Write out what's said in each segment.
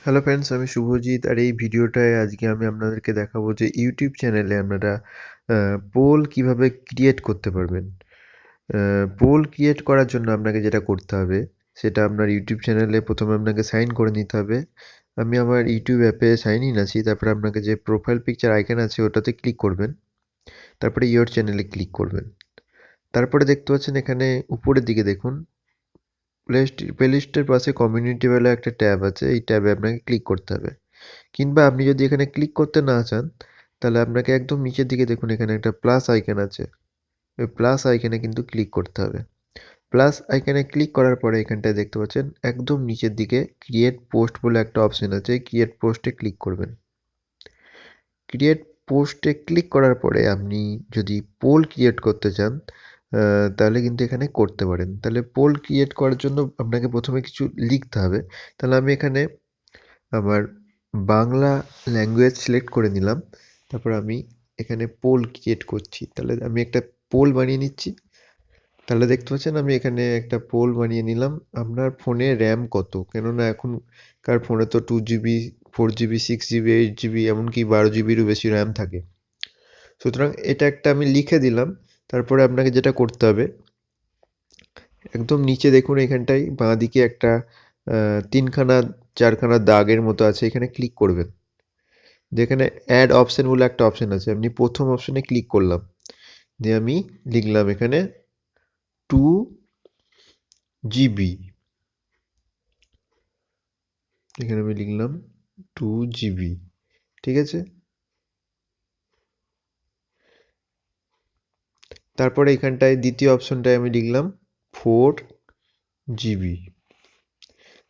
Hello friends, আমি শুভজিৎ। আর এই ভিডিওটায় আজকে আমি আপনাদেরকে দেখাবো যে ইউটিউব চ্যানেলে আপনারা পোল কিভাবে ক্রিয়েট করতে পারবেন। পোল ক্রিয়েট করার জন্য আপনাকে যেটা করতে হবে সেটা আপনার ইউটিউব চ্যানেলে প্রথমে আপনাকে সাইন করে নিতে হবে। আমি আমার ইউটিউব অ্যাপে সাইন ইন আছি। তারপরে আপনাকে যে প্রোফাইল পিকচার আইকন আছে ওটাতে ক্লিক করবেন। তারপরে ইয়োর চ্যানেলে ক্লিক করবেন। তারপরে দেখতে পাচ্ছেন এখানে উপরের দিকে দেখুন, প্লেলিস্টের পাশে কমিউনিটি বলে একটা ট্যাব আছে। এই ট্যাবে আপনাকে ক্লিক করতে হবে। কিংবা আপনি যদি এখানে ক্লিক করতে না চান, তাহলে আপনাকে একদম নিচের দিকে দেখুন, এখানে একটা প্লাস আইকন আছে। ওই প্লাস আইকনে কিন্তু ক্লিক করতে হবে। প্লাস আইকনে ক্লিক করার পরে এখানটায় দেখতে পাচ্ছেন একদম নিচের দিকে ক্রিয়েট পোস্ট বলে একটা অপশন আছে। এই ক্রিয়েট পোস্টে ক্লিক করবেন। ক্রিয়েট পোস্টে ক্লিক করার পরে আপনি যদি পোল ক্রিয়েট করতে চান, তাহলে কিন্তু এখানে করতে পারেন। তাহলে পোল ক্রিয়েট করার জন্য আপনাকে প্রথমে কিছু লিখতে হবে। তাহলে আমি এখানে আমার বাংলা ল্যাঙ্গুয়েজ সিলেক্ট করে নিলাম। তারপর আমি এখানে পোল ক্রিয়েট করছি। তাহলে আমি একটা পোল বানিয়ে নিচ্ছি। তাহলে দেখতে পাচ্ছেন আমি এখানে একটা পোল বানিয়ে নিলাম। আপনার ফোনে র্যাম কত? কেননা এখনকার ফোনে তো 2 GB, 4 GB, 6 GB, 8 GB, এমনকি 12 GBরও বেশি র্যাম থাকে। সুতরাং এটা একটা আমি লিখে দিলাম। তারপরে আপনাকে যেটা করতে হবে, একদম নিচে দেখুন এখানটায় বাঁ দিকে একটা 3খানা 4খানা দাগের মতো আছে, এখানে ক্লিক করবেন। যেখানে অ্যাড অপশন বলে একটা অপশন আছে, আপনি প্রথম অপশনে ক্লিক করলাম। দিয়ে আমি লিখলাম এখানে 2 GB। এখানে আমি লিখলাম 2 GB। ঠিক আছে। তারপরে এখানটায় দ্বিতীয় অপশনটায় আমি লিখলাম 4 GB।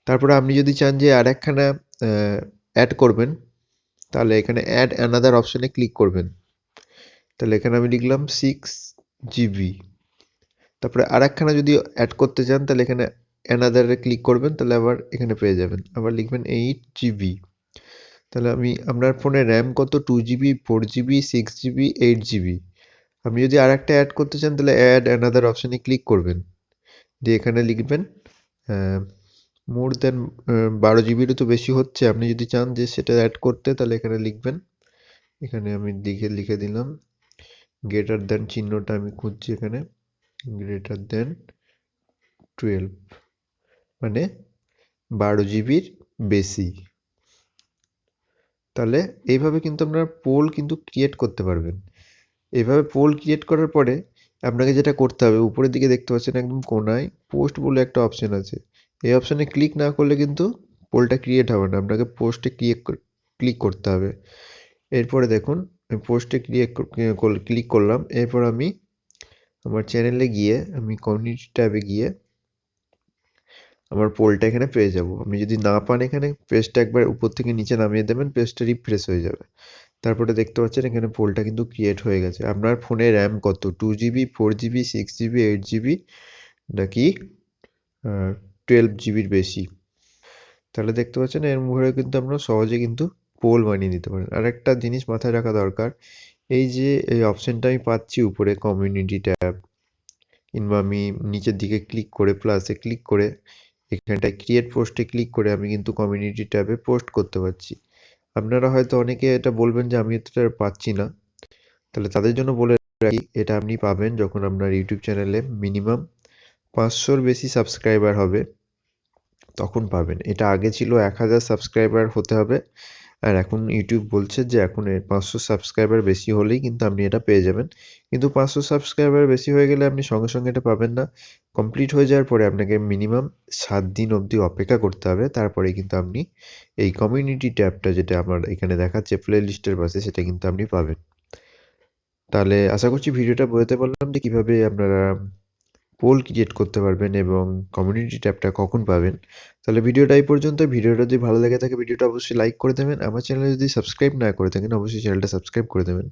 তারপরে আপনি যদি চান যে আর একখানা অ্যাড করবেন, তাহলে এখানে অ্যাড অ্যানাদার অপশনে ক্লিক করবেন। তাহলে এখানে আমি লিখলাম 6 GB। তারপরে আর একখানা যদি অ্যাড করতে চান, তাহলে এখানে অ্যানাদারে ক্লিক করবেন। তাহলে আবার এখানে পেয়ে যাবেন, আবার লিখবেন 8 GB। তাহলে আপনার ফোনে র্যাম কত? 2 GB, 4 GB, 6 GB, 8 GB। আপনি যদি আর একটা অ্যাড করতে চান, তাহলে অ্যাড অ্যানাদার অপশানে ক্লিক করবেন। দিয়ে এখানে লিখবেন মোর দ্যান 12 GBরও তো বেশি হচ্ছে। আপনি যদি চান যে সেটা অ্যাড করতে, তাহলে এখানে লিখবেন। এখানে আমি লিখে দিলাম গ্রেটার দ্যান চিহ্নটা আমি খুঁজছি এখানে, গ্রেটার দ্যান 12, মানে 12 GBর বেশি। তাহলে এইভাবে কিন্তু আপনারা পোল কিন্তু ক্রিয়েট করতে পারবেন। এইভাবে পোল ক্রিয়েট করার পরে আপনাকে যেটা করতে হবে, উপরের দিকে দেখতে পাচ্ছেন একদম কোনায় পোস্ট বলে একটা অপশন আছে। এই অপশনে ক্লিক না করলে কিন্তু পোলটা ক্রিয়েট হবে না। আপনাকে পোস্টে ক্লিক করতে হবে। এরপরে দেখুন আমি পোস্টে ক্লিক করলাম। এরপর আমি আমার চ্যানেলে গিয়ে আমি কমিউনিটি ট্যাবে গিয়ে আমার পোলটা এখানে পেয়ে যাব। আপনি যদি না পান, এখানে পেজটা একবার উপর থেকে নিচে নামিয়ে দেবেন, পেজটা রিফ্রেশ হয়ে যাবে। তারপরে দেখতে পাচ্ছেন এখানে পোলটা কিন্তু ক্রিয়েট হয়ে গেছে। আপনার ফোনে র্যাম কত? 2 GB, 4 GB, 6 GB, 8 GB, নাকি 12 GBর বেশি? তাহলে দেখতে পাচ্ছেন এর মুখে কিন্তু আমরা সহজে কিন্তু পোল বানিয়ে নিতে পারেন। আর একটা জিনিস মাথায় রাখা দরকার, এই যে এই অপশনটা আমি পাচ্ছি উপরে কমিউনিটি ট্যাব, কিংবা আমি নিচের দিকে ক্লিক করে প্লাসে ক্লিক করে এখানটায় ক্রিয়েট পোস্টে ক্লিক করে আমি কিন্তু কমিউনিটি ট্যাবে পোস্ট করতে পারছি। আপনারা হয়তো অনেকে এটা বলবেন যে আমি এটা পাচ্ছি না। তাহলে তাদের জন্য বলে রাখি, এটা আপনি পাবেন যখন আপনার ইউটিউব চ্যানেলে মিনিমাম 500-র বেশি সাবস্ক্রাইবার হবে, তখন পাবেন। এটা আগে ছিল 1000 সাবস্ক্রাইবার হতে হবে, আর এখন ইউটিউব বলছে যে এখন 500 সাবস্ক্রাইবার বেশি হলেই কিন্তু আপনি এটা পেয়ে যাবেন। কিন্তু 500 সাবস্ক্রাইবার বেশি হয়ে গেলে আপনি সঙ্গে সঙ্গে এটা পাবেন না। কমপ্লিট হয়ে যাওয়ার পরে আপনাকে মিনিমাম 7 দিন অবধি অপেক্ষা করতে হবে। তারপরে কিন্তু আপনি এই কমিউনিটি ট্যাবটা, যেটা আমার এখানে দেখাচ্ছে প্লে লিস্টের পাশে, সেটা কিন্তু আপনি পাবেন। তাহলে আশা করছি ভিডিওটা বোঝাতে পারলাম যে কিভাবে আপনারা পোল ক্রিয়েট করতে পারবেন এবং কমিউনিটি ট্যাবটা কখন পাবেন। তাহলে ভিডিওটা এই পর্যন্ত। ভিডিওটা যদি ভালো লেগে থাকে ভিডিওটা অবশ্যই লাইক করে দেবেন। আমার চ্যানেলে যদি সাবস্ক্রাইব না করে থাকেন, অবশ্যই চ্যানেলটা সাবস্ক্রাইব করে দেবেন।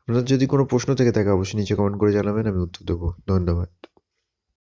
আপনার যদি কোনো প্রশ্ন থেকে থাকে অবশ্যই নিচে কমেন্ট করে জানাবেন, আমি উত্তর দেবো। ধন্যবাদ।